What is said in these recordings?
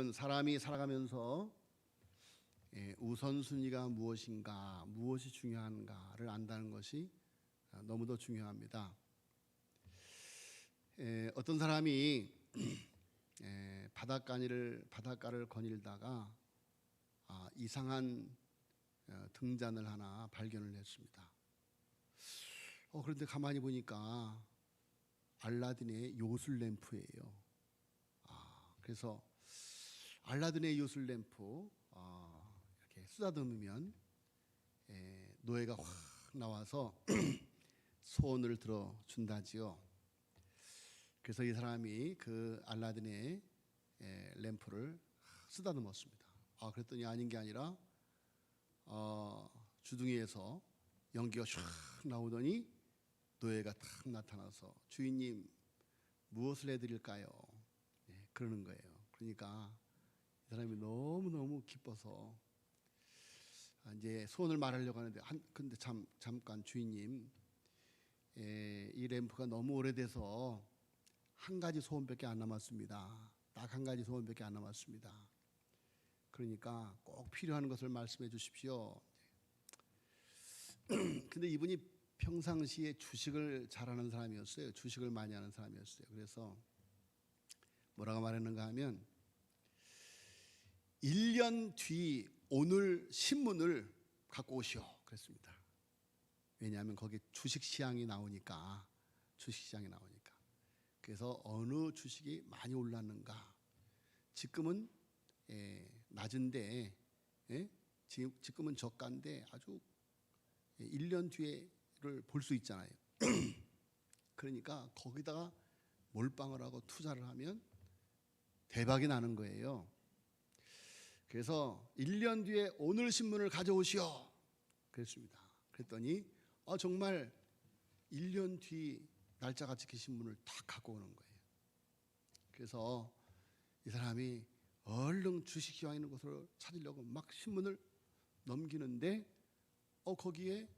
저는 사람이 살아가면서 우선순위가 무엇인가, 무엇이 중요한가를 안다는 것이 너무도 중요합니다. 어떤 사람이 바닷가를 거닐다가 이상한 등잔을 하나 발견을 했습니다. 그런데 가만히 보니까 알라딘의 요술 램프예요. 그래서 알라딘의 요술 램프 이렇게 쓰다듬으면 노예가 확 나와서 소원을 들어준다지요. 그래서 이 사람이 그 알라딘의 램프를 쓰다듬었습니다. 그랬더니 아닌 게 아니라 주둥이에서 연기가 샥 나오더니 노예가 탁 나타나서 주인님 무엇을 해드릴까요? 그러는 거예요. 그러니까 이 사람이 너무너무 기뻐서 이제 소원을 말하려고 하는데 근데 잠깐 주인님 이 램프가 너무 오래돼서 한 가지 소원밖에 안 남았습니다. 딱 한 가지 소원밖에 안 남았습니다. 그러니까 꼭 필요한 것을 말씀해 주십시오. 근데 이분이 평상시에 주식을 잘하는 사람이었어요. 주식을 많이 하는 사람이었어요. 그래서 뭐라고 말했는가 하면 1년 뒤 오늘 신문을 갖고 오시오 그랬습니다. 왜냐하면 거기 주식시장이 나오니까. 그래서 어느 주식이 많이 올랐는가. 지금은 낮은데 지금은 저가인데 아주 1년 뒤에를 볼 수 있잖아요. 그러니까 거기다가 몰빵을 하고 투자를 하면 대박이 나는 거예요. 그래서 1년 뒤에 오늘 신문을 가져오시오 그랬습니다. 그랬더니 정말 1년 뒤 날짜가 찍힌 신문을 다 갖고 오는 거예요. 그래서 이 사람이 얼른 주식시장에 있는 곳을 찾으려고 막 신문을 넘기는데 거기에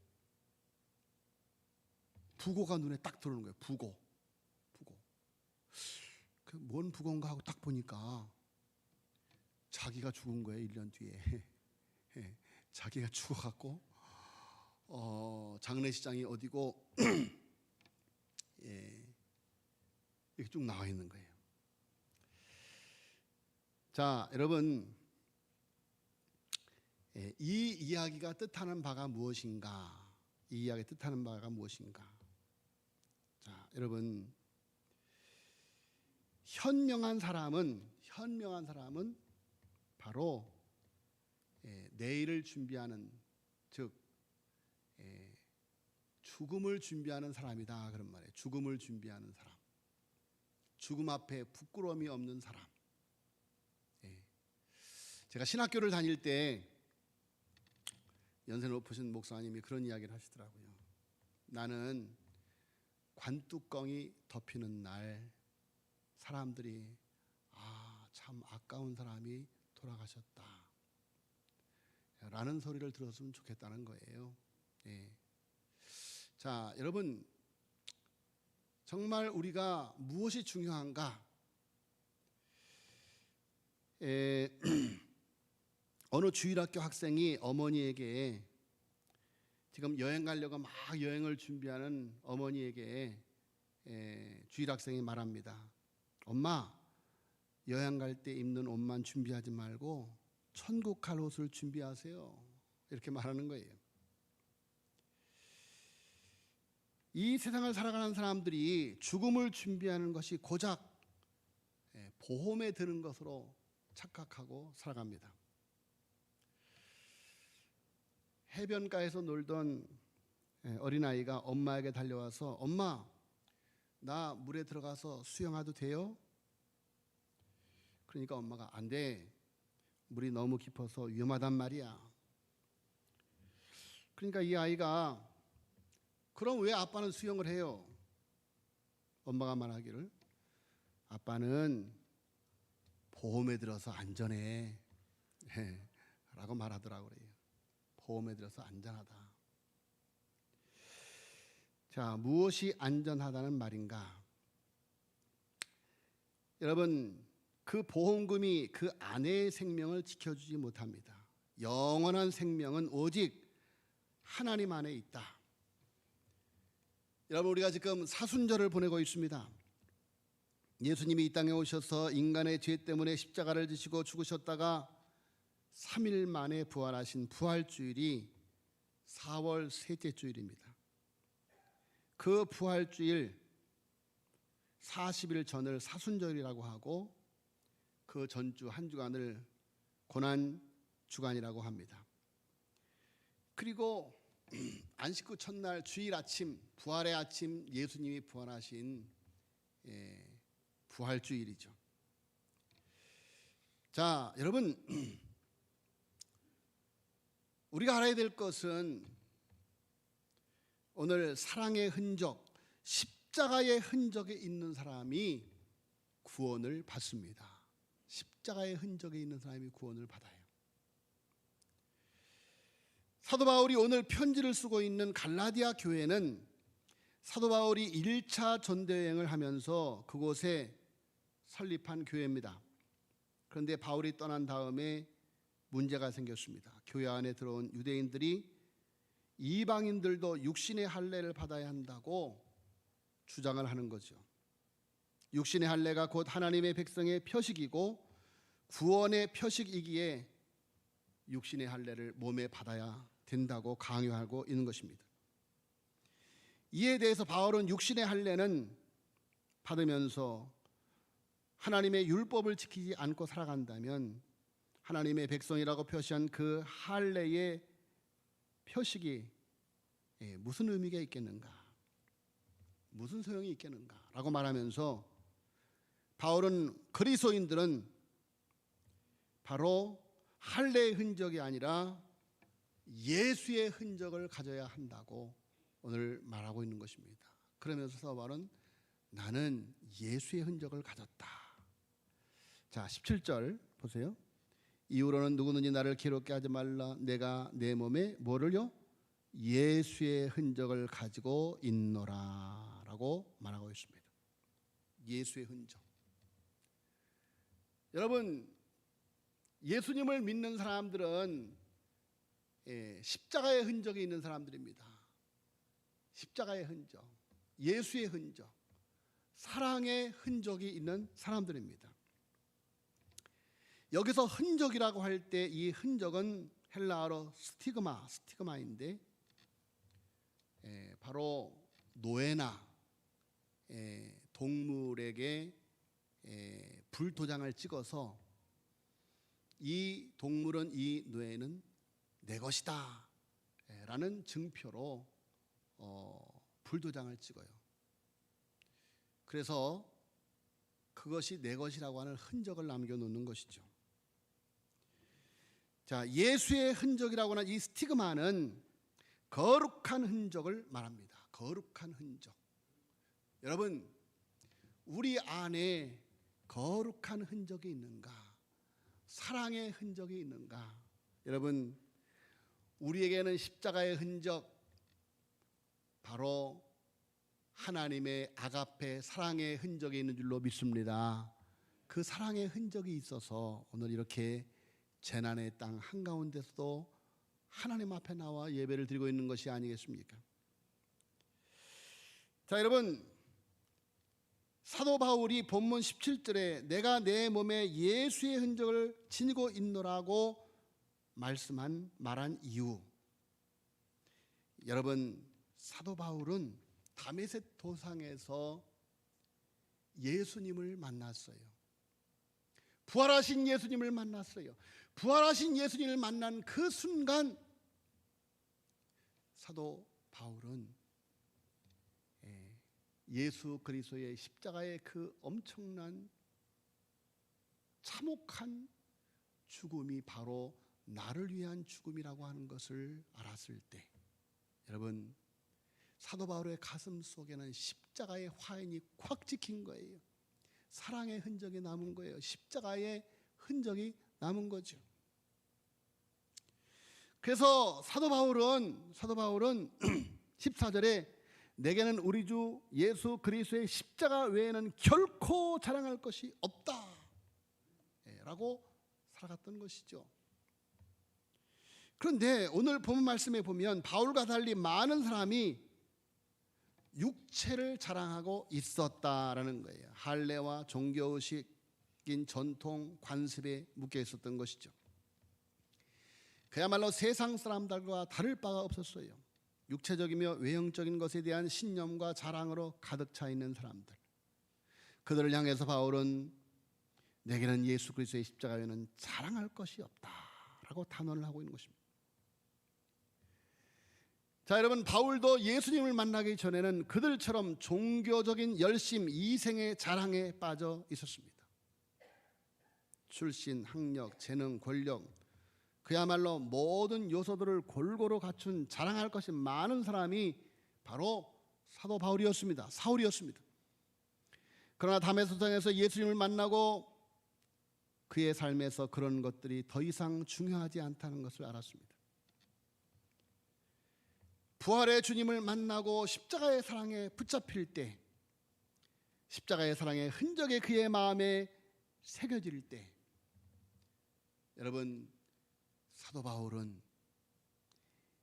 부고가 눈에 딱 들어오는 거예요. 부고. 그 뭔 부고인가 하고 딱 보니까 자기가 죽은 거예요. 1년 뒤에. 자기가 죽어갖고 장례식장이 어디고 이렇게 쭉 나와 있는 거예요. 자, 여러분, 이 이야기가 뜻하는 바가 무엇인가? 자, 여러분, 현명한 사람은 바로 내일을 준비하는, 즉 죽음을 준비하는 사람이다 그런 말이에요. 죽음을 준비하는 사람, 죽음 앞에 부끄러움이 없는 사람. 제가 신학교를 다닐 때 연세 높으신 목사님이 그런 이야기를 하시더라고요. 나는 관뚜껑이 덮이는 날 사람들이 참 아까운 사람이 돌아가셨다 라는 소리를 들었으면 좋겠다는 거예요. 자, 여러분, 정말 우리가 무엇이 중요한가? 어느 주일학교 학생이 어머니에게, 지금 여행 가려고 막 여행을 준비하는 어머니에게 주일학생이 말합니다. 엄마, 여행 갈 때 입는 옷만 준비하지 말고 천국 갈 옷을 준비하세요. 이렇게 말하는 거예요. 이 세상을 살아가는 사람들이 죽음을 준비하는 것이 고작 보험에 드는 것으로 착각하고 살아갑니다. 해변가에서 놀던 어린아이가 엄마에게 달려와서 엄마, 나 물에 들어가서 수영해도 돼요? 그러니까 엄마가 안 돼. 물이 너무 깊어서 위험하단 말이야. 그러니까 이 아이가 그럼 왜 아빠는 수영을 해요? 엄마가 말하기를 아빠는 보험에 들어서 안전해 라고 말하더라고요. 보험에 들어서 안전하다. 자, 무엇이 안전하다는 말인가? 여러분, 그 보험금이 그 아내의 생명을 지켜주지 못합니다. 영원한 생명은 오직 하나님 안에 있다. 여러분, 우리가 지금 사순절을 보내고 있습니다. 예수님이 이 땅에 오셔서 인간의 죄 때문에 십자가를 지시고 죽으셨다가 3일 만에 부활하신 부활주일이 4월 셋째 주일입니다. 그 부활주일 40일 전을 사순절이라고 하고 그 전주 한 주간을 고난주간이라고 합니다. 그리고 안식 후 첫날 주일 아침, 부활의 아침, 예수님이 부활하신 부활주일이죠. 자, 여러분, 우리가 알아야 될 것은 오늘 사랑의 흔적, 십자가의 흔적에 있는 사람이 구원을 받습니다. 십자가의 흔적에 있는 사람이 구원을 받아요. 사도 바울이 오늘 편지를 쓰고 있는 갈라디아 교회는 사도 바울이 1차 전도여행을 하면서 그곳에 설립한 교회입니다. 그런데 바울이 떠난 다음에 문제가 생겼습니다. 교회 안에 들어온 유대인들이 이방인들도 육신의 할례를 받아야 한다고 주장을 하는 거죠. 육신의 할례가 곧 하나님의 백성의 표식이고 구원의 표식이기에 육신의 할례를 몸에 받아야 된다고 강요하고 있는 것입니다. 이에 대해서 바울은 육신의 할례는 받으면서 하나님의 율법을 지키지 않고 살아간다면 하나님의 백성이라고 표시한 그 할례의 표식이 무슨 의미가 있겠는가, 무슨 소용이 있겠는가 라고 말하면서 바울은 그리스도인들은 바로 할례의 흔적이 아니라 예수의 흔적을 가져야 한다고 오늘 말하고 있는 것입니다. 그러면서 사도 바울은 나는 예수의 흔적을 가졌다. 자, 17절 보세요. 이후로는 누구든지 나를 괴롭게 하지 말라. 내가 내 몸에 뭐를요? 예수의 흔적을 가지고 있노라 라고 말하고 있습니다. 예수의 흔적. 여러분, 예수님을 믿는 사람들은 십자가의 흔적이 있는 사람들입니다. 십자가의 흔적, 예수의 흔적, 사랑의 흔적이 있는 사람들입니다. 여기서 흔적이라고 할 때 이 흔적은 헬라어로 스티그마인데 바로 노예나 동물에게 불도장을 찍어서 이 동물은, 이 노예는 내 것이다 라는 증표로 불도장을 찍어요. 그래서 그것이 내 것이라고 하는 흔적을 남겨놓는 것이죠. 자, 예수의 흔적이라고 하는 이 스티그마는 거룩한 흔적을 말합니다. 거룩한 흔적. 여러분, 우리 안에 거룩한 흔적이 있는가? 사랑의 흔적이 있는가? 여러분, 우리에게는 십자가의 흔적, 바로 하나님의 아가페 사랑의 흔적이 있는 줄로 믿습니다. 그 사랑의 흔적이 있어서 오늘 이렇게 재난의 땅 한가운데서도 하나님 앞에 나와 예배를 드리고 있는 것이 아니겠습니까? 자, 여러분, 사도 바울이 본문 17절에 내가 내 몸에 예수의 흔적을 지니고 있노라고 말한 이유, 여러분, 사도 바울은 다메섹 도상에서 예수님을 만났어요. 부활하신 예수님을 만났어요. 부활하신 예수님을 만난 그 순간 사도 바울은 예수 그리스도의 십자가의 그 엄청난 참혹한 죽음이 바로 나를 위한 죽음이라고 하는 것을 알았을 때, 여러분, 사도 바울의 가슴 속에는 십자가의 화인이 콱 찍힌 거예요. 사랑의 흔적이 남은 거예요. 십자가의 흔적이 남은 거죠. 그래서 사도 바울은 14절에 내게는 우리 주 예수 그리스도의 십자가 외에는 결코 자랑할 것이 없다. 있다라고 살아갔던 것이죠. 그런데 오늘 본문 말씀에 보면 바울과 달리 많은 사람이 육체를 자랑하고 있었다라는 거예요. 할례와 종교의식인 전통 관습에 묶여 있었던 것이죠. 그야말로 세상 사람들과 다를 바가 없었어요. 육체적이며 외형적인 것에 대한 신념과 자랑으로 가득 차 있는 사람들. 그들을 향해서 바울은 내게는 예수 그리스도의 십자가 외에는 자랑할 것이 없다라고 단언을 하고 있는 것입니다. 자, 여러분, 바울도 예수님을 만나기 전에는 그들처럼 종교적인 열심, 이생의 자랑에 빠져 있었습니다. 출신, 학력, 재능, 권력, 그야말로 모든 요소들을 골고루 갖춘 자랑할 것이 많은 사람이 바로 사도 바울이었습니다. 사울이었습니다. 그러나 다메섹에서 예수님을 만나고 그의 삶에서 그런 것들이 더 이상 중요하지 않다는 것을 알았습니다. 부활의 주님을 만나고 십자가의 사랑에 붙잡힐 때, 십자가의 사랑의 흔적이 그의 마음에 새겨질 때, 여러분, 사도 바울은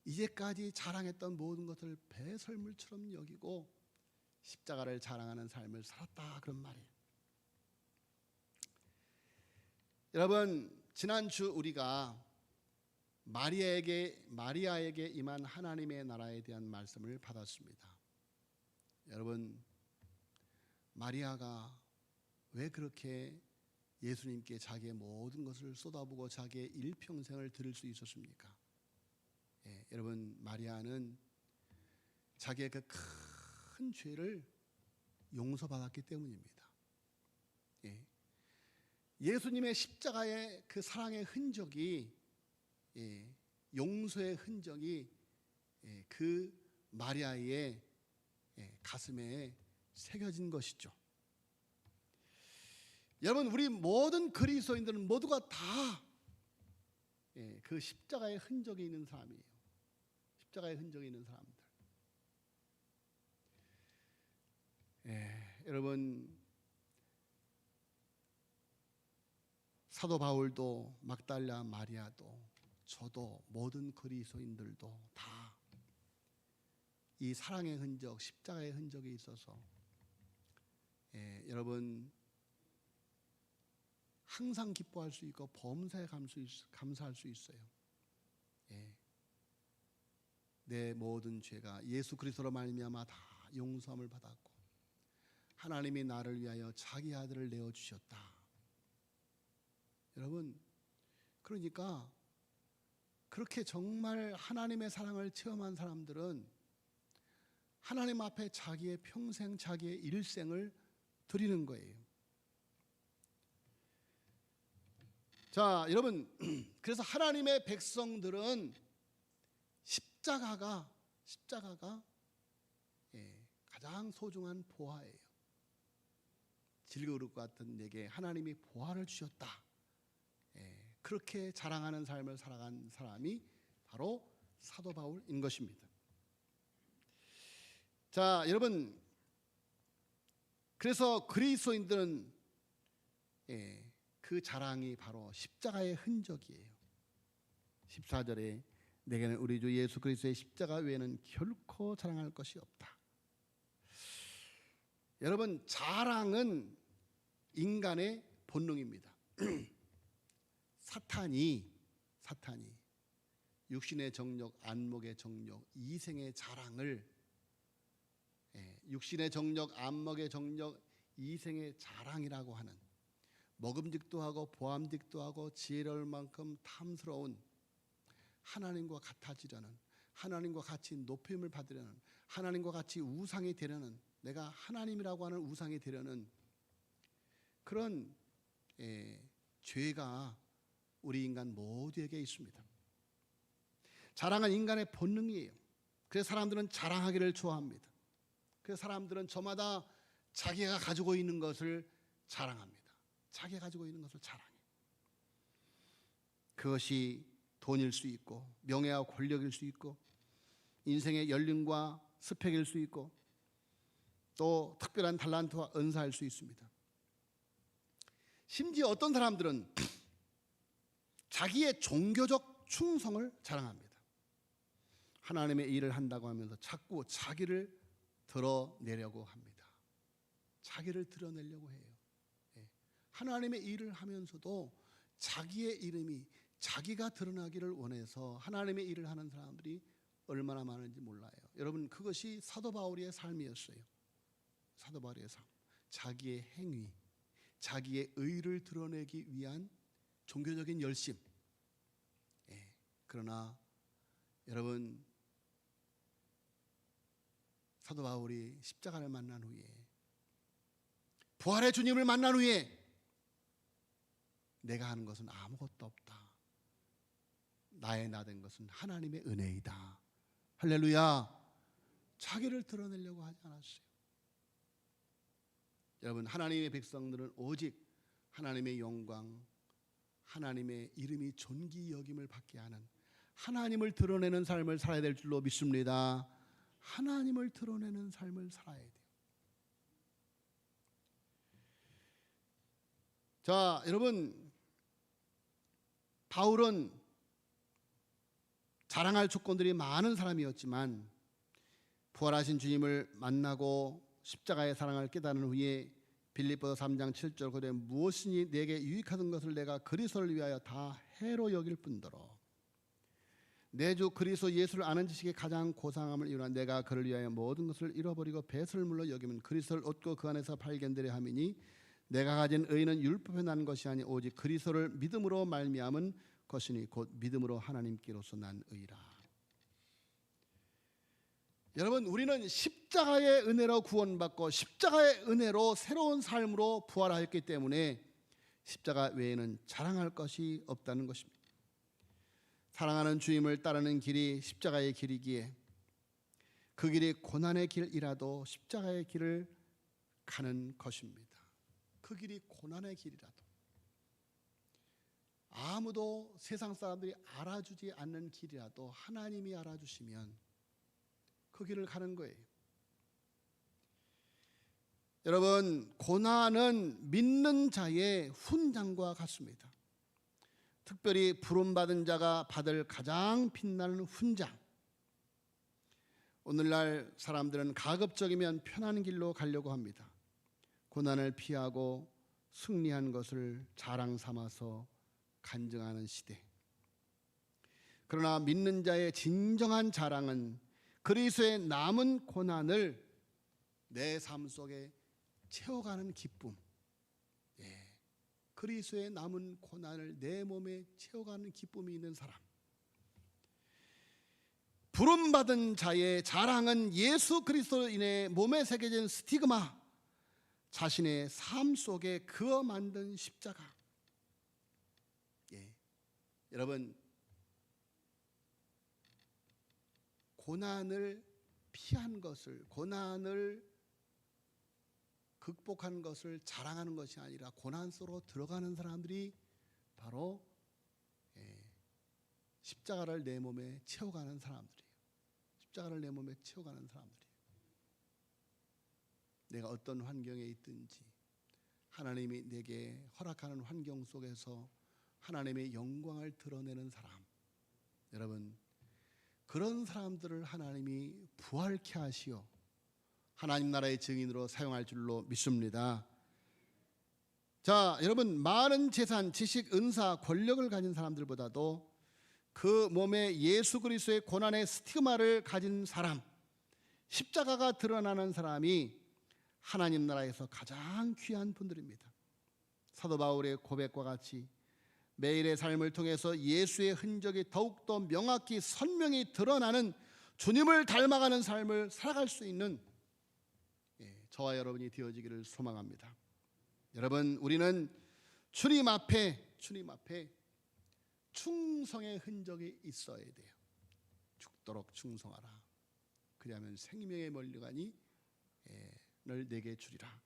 이제까지 자랑했던 모든 것을 배설물처럼 여기고 십자가를 자랑하는 삶을 살았다, 그런 말이에요. 여러분, 지난주 우리가 마리아에게 임한 하나님의 나라에 대한 말씀을 받았습니다. 여러분, 마리아가 왜 그렇게 예수님께 자기의 모든 것을 쏟아부고 자기의 일평생을 드릴 수 있었습니까? 여러분, 마리아는 자기의 그 큰 죄를 용서받았기 때문입니다. 예수님의 십자가의 그 사랑의 흔적이, 용서의 흔적이 그 마리아의 가슴에 새겨진 것이죠. 여러분, 우리 모든 그리스도인들은 모두가 다 그 십자가의 흔적이 있는 사람이에요. 십자가의 흔적이 있는 사람들. 여러분, 사도 바울도, 막달라 마리아도, 저도, 모든 그리스도인들도 다 이 사랑의 흔적, 십자가의 흔적이 있어서 여러분, 항상 기뻐할 수 있고 범사에 감사할 수 있어요. 내 모든 죄가 예수 그리스도로 말미암아 다 용서함을 받았고 하나님이 나를 위하여 자기 아들을 내어주셨다. 여러분, 그러니까 그렇게 정말 하나님의 사랑을 체험한 사람들은 하나님 앞에 자기의 평생, 자기의 일생을 드리는 거예요. 자, 여러분, 그래서 하나님의 백성들은 십자가가 가장 소중한 보화예요. 질그릇 같은 내게 하나님이 보화를 주셨다. 그렇게 자랑하는 삶을 살아간 사람이 바로 사도 바울인 것입니다. 자, 여러분, 그래서 그리스도인들은 그 자랑이 바로 십자가의 흔적이에요. 14절에 내게는 우리 주 예수 그리스도의 십자가 외에는 결코 자랑할 것이 없다. 여러분, 자랑은 인간의 본능입니다. 사탄이 육신의 정욕, 안목의 정욕, 이생의 자랑을, 육신의 정욕, 안목의 정욕, 이생의 자랑이라고 하는, 먹음직도 하고 보암직도 하고 지혜로울 만큼 탐스러운, 하나님과 같아지려는, 하나님과 같이 높임을 받으려는, 하나님과 같이 우상이 되려는, 내가 하나님이라고 하는 우상이 되려는 그런 죄가 우리 인간 모두에게 있습니다. 자랑은 인간의 본능이에요. 그래서 사람들은 자랑하기를 좋아합니다. 그래서 사람들은 저마다 자기가 가지고 있는 것을 자랑합니다. 자기가 가지고 있는 것을 자랑해요. 그것이 돈일 수 있고 명예와 권력일 수 있고 인생의 연륜과 스펙일 수 있고 또 특별한 달란트와 은사일 수 있습니다. 심지어 어떤 사람들은 자기의 종교적 충성을 자랑합니다. 하나님의 일을 한다고 하면서 자꾸 자기를 드러내려고 합니다. 자기를 드러내려고 해요. 하나님의 일을 하면서도 자기의 이름이 자기가 드러나기를 원해서 하나님의 일을 하는 사람들이 얼마나 많은지 몰라요. 여러분, 그것이 사도 바울의 삶이었어요. 사도 바울의 삶, 자기의 행위, 자기의 의를 드러내기 위한 종교적인 열심. 그러나 여러분, 사도 바울이 십자가를 만난 후에, 부활의 주님을 만난 후에 내가 하는 것은 아무것도 없다. 나의 나 된 것은 하나님의 은혜이다. 할렐루야. 자기를 드러내려고 하지 않았어요. 여러분, 하나님의 백성들은 오직 하나님의 영광, 하나님의 이름이 존귀 여김을 받게 하는 하나님을 드러내는 삶을 살아야 될 줄로 믿습니다. 하나님을 드러내는 삶을 살아야 돼요. 자, 여러분, 바울은 자랑할 조건들이 많은 사람이었지만 부활하신 주님을 만나고 십자가의 사랑을 깨달은 후에 빌립보서 3장 7절 그대 무엇이니 내게 유익하던 것을 내가 그리스도를 위하여 다 해로 여길 뿐더러 내 주 그리스도 예수를 아는 지식에 가장 고상함을 이루나 내가 그를 위하여 모든 것을 잃어버리고 배설을 물러 여기면 그리스도를 얻고 그 안에서 발견되려 함이니 내가 가진 의는 율법에 난 것이 아니 오직 그리스도를 믿음으로 말미암은 것이니 곧 믿음으로 하나님께로서 난 의라. 여러분, 우리는 십자가의 은혜로 구원받고 십자가의 은혜로 새로운 삶으로 부활하였기 때문에 십자가 외에는 자랑할 것이 없다는 것입니다. 사랑하는 주님을 따르는 길이 십자가의 길이기에 그 길이 고난의 길이라도 십자가의 길을 가는 것입니다. 그 길이 고난의 길이라도 아무도 세상 사람들이 알아주지 않는 길이라도 하나님이 알아주시면 그 길을 가는 거예요. 여러분, 고난은 믿는 자의 훈장과 같습니다. 특별히 부름받은 자가 받을 가장 빛나는 훈장. 오늘날 사람들은 가급적이면 편한 길로 가려고 합니다. 고난을 피하고 승리한 것을 자랑 삼아서 간증하는 시대. 그러나 믿는 자의 진정한 자랑은 그리스도의 남은 고난을 내 삶 속에 채워가는 기쁨. 그리스도의 남은 고난을 내 몸에 채워가는 기쁨이 있는 사람. 부름받은 자의 자랑은 예수 그리스도로 인해 몸에 새겨진 스티그마, 자신의 삶 속에 그어 만든 십자가. 여러분, 고난을 피한 것을, 고난을 극복한 것을 자랑하는 것이 아니라 고난 속으로 들어가는 사람들이 바로 십자가를 내 몸에 채워가는 사람들이에요. 십자가를 내 몸에 채워가는 사람들이에요. 내가 어떤 환경에 있든지 하나님이 내게 허락하는 환경 속에서 하나님의 영광을 드러내는 사람. 여러분, 그런 사람들을 하나님이 부활케 하시어 하나님 나라의 증인으로 사용할 줄로 믿습니다. 자, 여러분, 많은 재산, 지식, 은사, 권력을 가진 사람들보다도 그 몸에 예수 그리스도의 고난의 스티그마를 가진 사람, 십자가가 드러나는 사람이 하나님 나라에서 가장 귀한 분들입니다. 사도 바울의 고백과 같이 매일의 삶을 통해서 예수의 흔적이 더욱더 명확히 선명히 드러나는 주님을 닮아가는 삶을 살아갈 수 있는 저와 여러분이 되어지기를 소망합니다. 여러분, 우리는 주님 앞에 충성의 흔적이 있어야 돼요. 죽도록 충성하라. 그리하면 생명의 멀리가니 널 내게 주리라.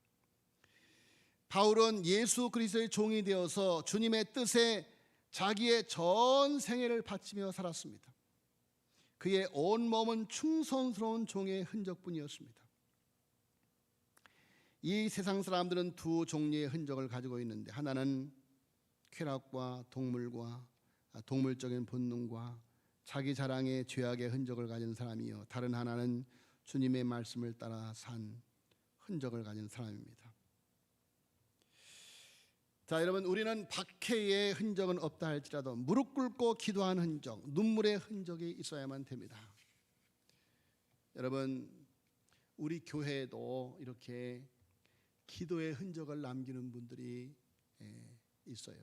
바울은 예수 그리스도의 종이 되어서 주님의 뜻에 자기의 전 생애를 바치며 살았습니다. 그의 온 몸은 충성스러운 종의 흔적뿐이었습니다. 이 세상 사람들은 두 종류의 흔적을 가지고 있는데 하나는 쾌락과 동물과 동물적인 본능과 자기 자랑의 죄악의 흔적을 가진 사람이요, 다른 하나는 주님의 말씀을 따라 산 흔적을 가진 사람입니다. 자, 여러분, 우리는 박해의 흔적은 없다 할지라도 무릎 꿇고 기도한 흔적, 눈물의 흔적이 있어야만 됩니다. 여러분, 우리 교회에도 이렇게 기도의 흔적을 남기는 분들이 있어요.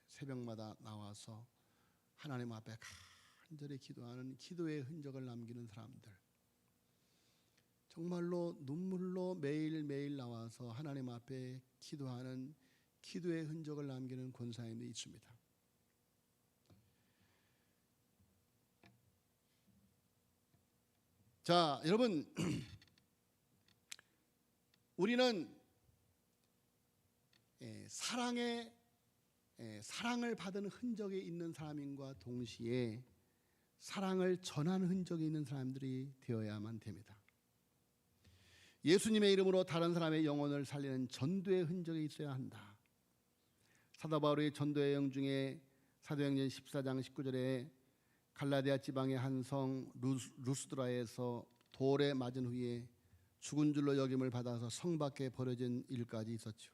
새벽마다 나와서 하나님 앞에 간절히 기도하는 기도의 흔적을 남기는 사람들, 정말로 눈물로 매일매일 나와서 하나님 앞에 기도하는 기도의 흔적을 남기는 권사님이 있습니다. 자, 여러분, 우리는 사랑을 받은 흔적이 있는 사람인과 동시에 사랑을 전하는 흔적이 있는 사람들이 되어야만 됩니다. 예수님의 이름으로 다른 사람의 영혼을 살리는 전도의 흔적이 있어야 한다. 사도 바울의 전도의 영 중에 사도행전 14장 19절에 갈라디아 지방의 한 성 루스드라에서 돌에 맞은 후에 죽은 줄로 여김을 받아서 성 밖에 버려진 일까지 있었죠.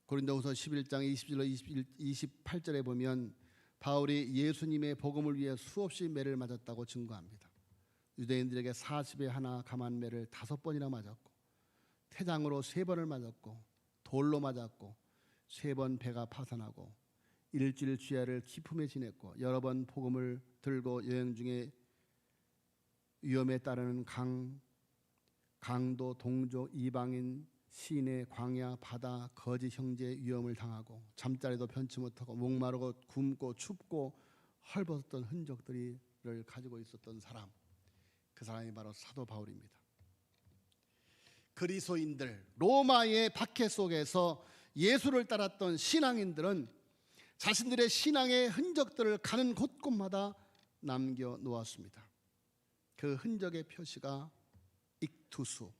고린도후서 11장 20절로 28절에 보면 바울이 예수님의 복음을 위해 수없이 매를 맞았다고 증거합니다. 유대인들에게 40에 하나 감한 매를 5번이나 맞았고, 태장으로 3번을 맞았고, 돌로 맞았고, 3번 배가 파산하고, 일주일 주야를 기품에 지냈고, 여러 번 복음을 들고 여행 중에 위험에 따르는 강도, 동족, 이방인, 시내, 광야, 바다, 거짓 형제 위험을 당하고, 잠자리도 편치 못하고, 목마르고 굶고 춥고 헐벗었던 흔적들을 가지고 있었던 사람, 그 사람이 바로 사도 바울입니다. 그리스도인들, 로마의 박해 속에서 예수를 따랐던 신앙인들은 자신들의 신앙의 흔적들을 가는 곳곳마다 남겨놓았습니다. 그 흔적의 표시가 익투수,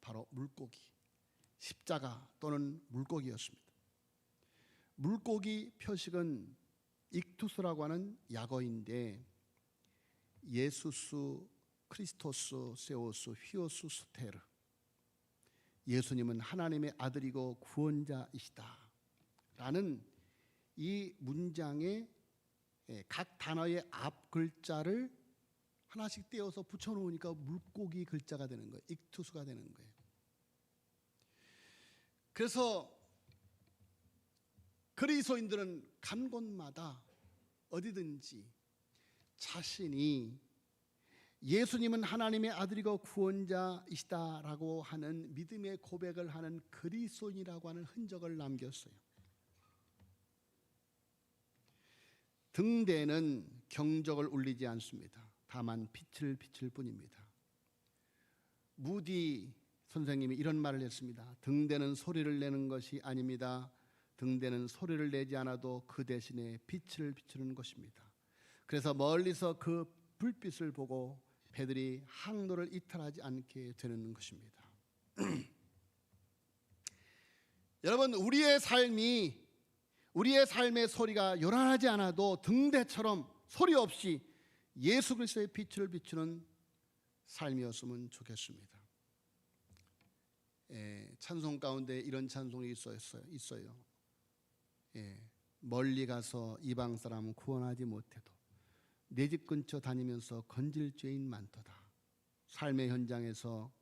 바로 물고기, 십자가 또는 물고기였습니다. 물고기 표식은 익투스라고 하는 약어인데, 예수스, 크리스토스, 세오스, 휘오스, 수테르, 예수님은 하나님의 아들이고 구원자이시다 라는 이 문장의 각 단어의 앞 글자를 하나씩 떼어서 붙여놓으니까 물고기 글자가 되는 거예요. 익투스가 되는 거예요. 그래서 그리스도인들은 간 곳마다 어디든지 자신이 예수님은 하나님의 아들이고 구원자이시다라고 하는 믿음의 고백을 하는 그리스도인이라고 하는 흔적을 남겼어요. 등대는 경적을 울리지 않습니다. 다만 빛을 비칠 뿐입니다. 무디 선생님이 이런 말을 했습니다. 등대는 소리를 내는 것이 아닙니다. 등대는 소리를 내지 않아도 그 대신에 빛을 비추는 것입니다. 그래서 멀리서 그 불빛을 보고 배들이 항로를 이탈하지 않게 되는 것입니다. 여러분, 우리의 삶의 소리가 요란하지 않아도 등대처럼 소리 없이 예수 그리스도의 빛을 비추는 삶이었으면 좋겠습니다. 찬송 가운데 이런 찬송이 있어요. 멀리 가서 이방 사람 구원하지 못해도 내 집 근처 다니면서 건질 죄인 많도다. 삶의 현장에서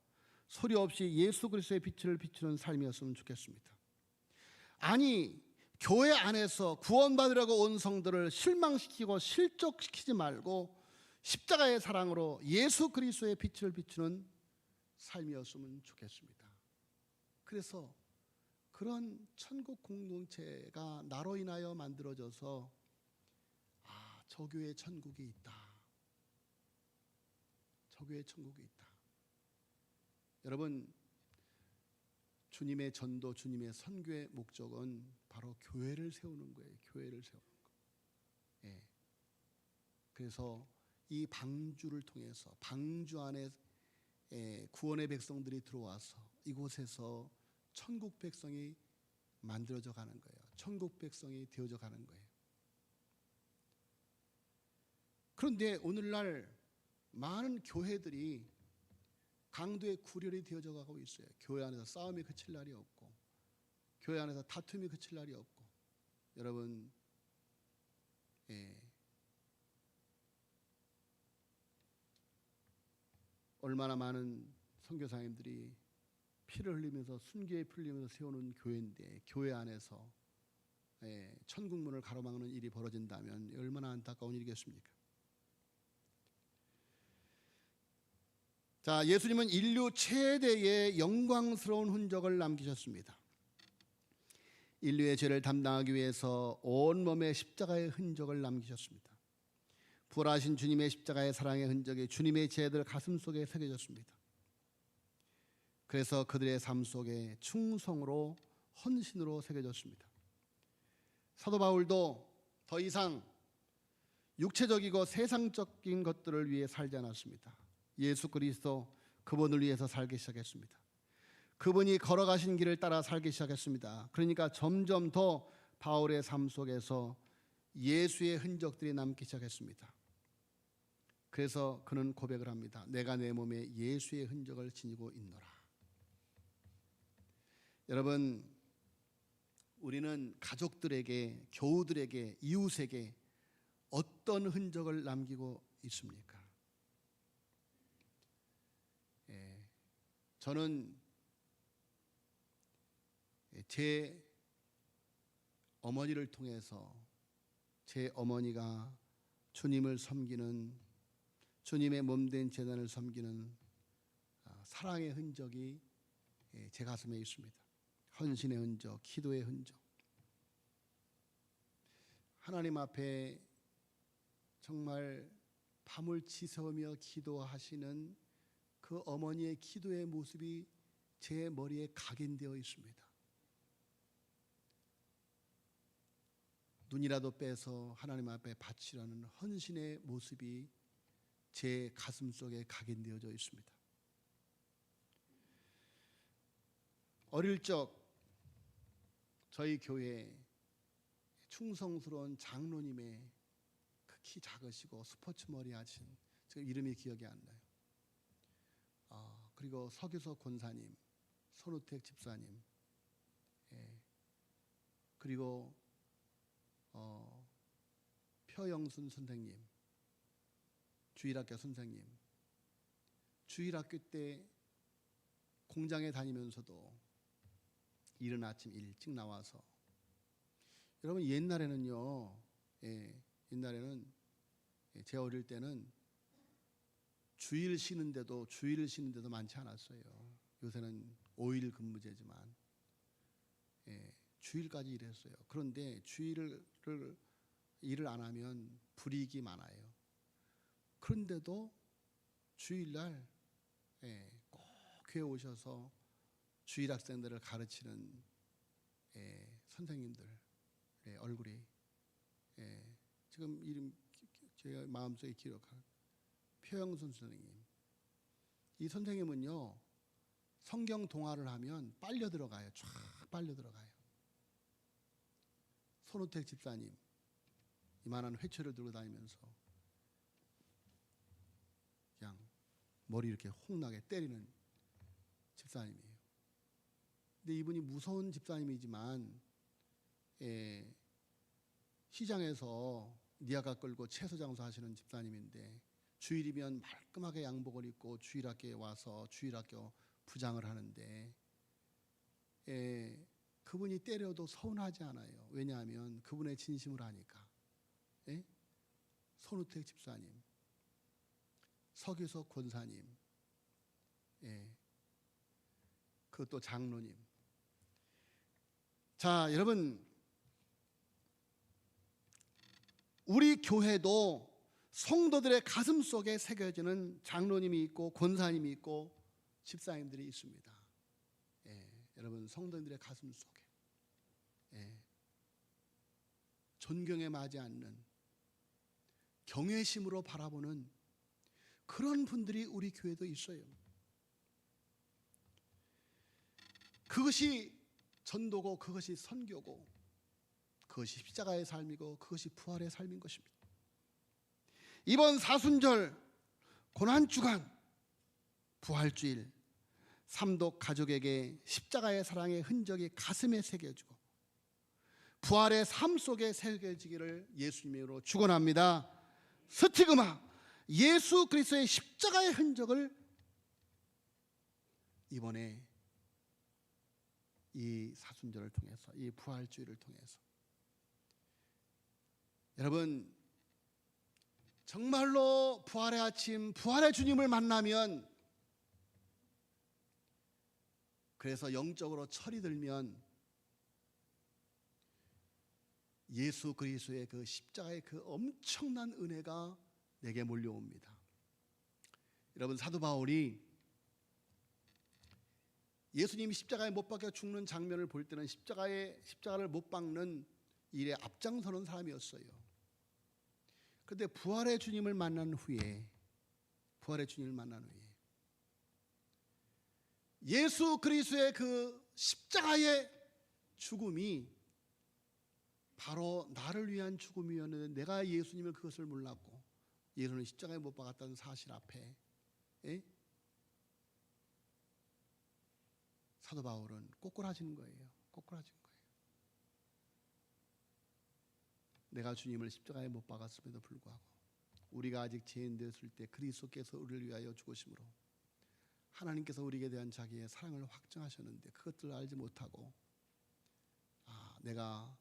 소리 없이 예수 그리스도의 빛을 비추는 삶이었으면 좋겠습니다. 아니, 교회 안에서 구원받으려고 온 성들을 실망시키고 실족시키지 말고 십자가의 사랑으로 예수 그리스도의 빛을 비추는 삶이었으면 좋겠습니다. 그래서 그런 천국 공동체가 나로 인하여 만들어져서 저 교회에 천국이 있다. 저 교회에 천국이 있다. 여러분, 주님의 전도, 주님의 선교의 목적은 바로 교회를 세우는 거예요. 교회를 세우는 거. 그래서 이 방주를 통해서 방주 안에 구원의 백성들이 들어와서 이곳에서 천국 백성이 만들어져 가는 거예요. 천국 백성이 되어져 가는 거예요. 그런데 오늘날 많은 교회들이 강도의 구렬이 되어져 가고 있어요. 교회 안에서 싸움이 그칠 날이 없고, 교회 안에서 다툼이 그칠 날이 없고. 여러분, 얼마나 많은 선교사님들이 피를 흘리면서 순교에 풀리면서 세우는 교회인데, 교회 안에서 천국문을 가로막는 일이 벌어진다면 얼마나 안타까운 일이겠습니까? 자, 예수님은 인류 최대의 영광스러운 흔적을 남기셨습니다. 인류의 죄를 담당하기 위해서 온몸에 십자가의 흔적을 남기셨습니다. 부활하신 주님의 십자가의 사랑의 흔적이 주님의 제자들 가슴 속에 새겨졌습니다. 그래서 그들의 삶 속에 충성으로, 헌신으로 새겨졌습니다. 사도 바울도 더 이상 육체적이고 세상적인 것들을 위해 살지 않았습니다. 예수 그리스도, 그분을 위해서 살기 시작했습니다. 그분이 걸어가신 길을 따라 살기 시작했습니다. 그러니까 점점 더 바울의 삶 속에서 예수의 흔적들이 남기 시작했습니다. 그래서 그는 고백을 합니다. 내가 내 몸에 예수의 흔적을 지니고 있노라. 여러분, 우리는 가족들에게, 교우들에게, 이웃에게 어떤 흔적을 남기고 있습니까? 저는 제 어머니를 통해서 제 어머니가 주님을 섬기는, 주님의 몸된 제단을 섬기는 사랑의 흔적이 제 가슴에 있습니다. 헌신의 흔적, 기도의 흔적. 하나님 앞에 정말 밤을 지새우며 기도하시는 그 어머니의 기도의 모습이 제 머리에 각인되어 있습니다. 눈이라도 빼서 하나님 앞에 바치라는 헌신의 모습이 제 가슴 속에 각인되어져 있습니다. 어릴 적 저희 교회에 충성스러운 장로님의 그 키 작으시고 스포츠 머리 하신, 지금 이름이 기억이 안 나요. 그리고 서규석 권사님, 손우택 집사님, 그리고 표영순 선생님, 주일학교 선생님. 주일학교 때 공장에 다니면서도 이른 아침 일찍 나와서, 여러분 옛날에는요, 옛날에는 제 어릴 때는 주일을 쉬는데도 많지 않았어요. 요새는 5일 근무제지만 주일까지 일했어요. 그런데 주일을 일을 안 하면 불이익이 많아요. 그런데도 주일날 꼭 교회 오셔서 주일 학생들을 가르치는 선생님들 얼굴이 지금 이름 제가 마음속에 기록한 표영순 선생님. 이 선생님은요, 성경 동화를 하면 빨려 들어가요. 쫙 빨려 들어가요. 손우택 집사님, 이만한 회초를 들고 다니면서 그냥 머리 이렇게 홍나게 때리는 집사님이에요. 근데 이분이 무서운 집사님이지만 시장에서 니아가 끌고 채소 장사하시는 집사님인데, 주일이면 말끔하게 양복을 입고 주일학교에 와서 주일학교 부장을 하는데 그분이 때려도 서운하지 않아요. 왜냐하면 그분의 진심을 아니까. 손우택 집사님, 서규석 권사님, 그것도 장로님. 자, 여러분, 우리 교회도 성도들의 가슴 속에 새겨지는 장로님이 있고 권사님이 있고 집사님들이 있습니다. 여러분, 성도님들의 가슴 속에 존경에 마지 않는, 경외심으로 바라보는 그런 분들이 우리 교회도 있어요. 그것이 전도고, 그것이 선교고, 그것이 십자가의 삶이고, 그것이 부활의 삶인 것입니다. 이번 사순절, 고난주간, 부활주일, 삼독 가족에게 십자가의 사랑의 흔적이 가슴에 새겨지고 부활의 삶 속에 새겨지기를 예수님으로 축원합니다. 스티그마, 예수 그리스도의 십자가의 흔적을 이번에 이 사순절을 통해서, 이 부활주일을 통해서 여러분, 정말로 부활의 아침, 부활의 주님을 만나면, 그래서 영적으로 철이 들면 예수 그리스도의 그 십자가의 그 엄청난 은혜가 내게 몰려옵니다. 여러분, 사도 바울이 예수님이 십자가에 못 박혀 죽는 장면을 볼 때는 십자가를 못 박는 일에 앞장서는 사람이었어요. 그런데 부활의 주님을 만난 후에 예수 그리스도의 그 십자가의 죽음이 바로 나를 위한 죽음이었는데, 내가 예수님을 그것을 몰랐고 예수는 십자가에 못 박았다는 사실 앞에 사도 바울은 꼬꾸라지는 거예요. 내가 주님을 십자가에 못 박았음에도 불구하고 우리가 아직 죄인 되었을 때 그리스도께서 우리를 위하여 죽으심으로 하나님께서 우리에게 대한 자기의 사랑을 확증하셨는데, 그것들을 알지 못하고 내가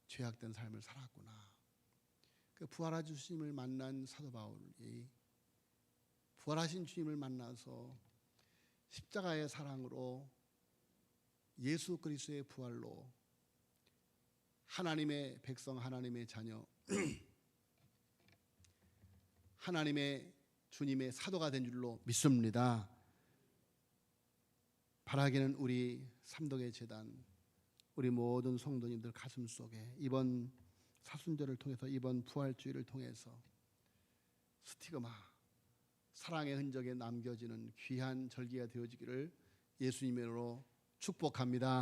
죄악된 삶을 살았구나. 그 부활하신 주님을 만난 사도 바울이 부활하신 주님을 만나서 십자가의 사랑으로, 예수 그리스도의 부활로 하나님의 백성, 하나님의 자녀, 하나님의 주님의 사도가 된 줄로 믿습니다. 바라기는 우리 삼독의 제단, 우리 모든 성도님들 가슴 속에 이번 사순절을 통해서, 이번 부활주의를 통해서 스티그마, 사랑의 흔적에 남겨지는 귀한 절기가 되어지기를 예수님으로 축복합니다.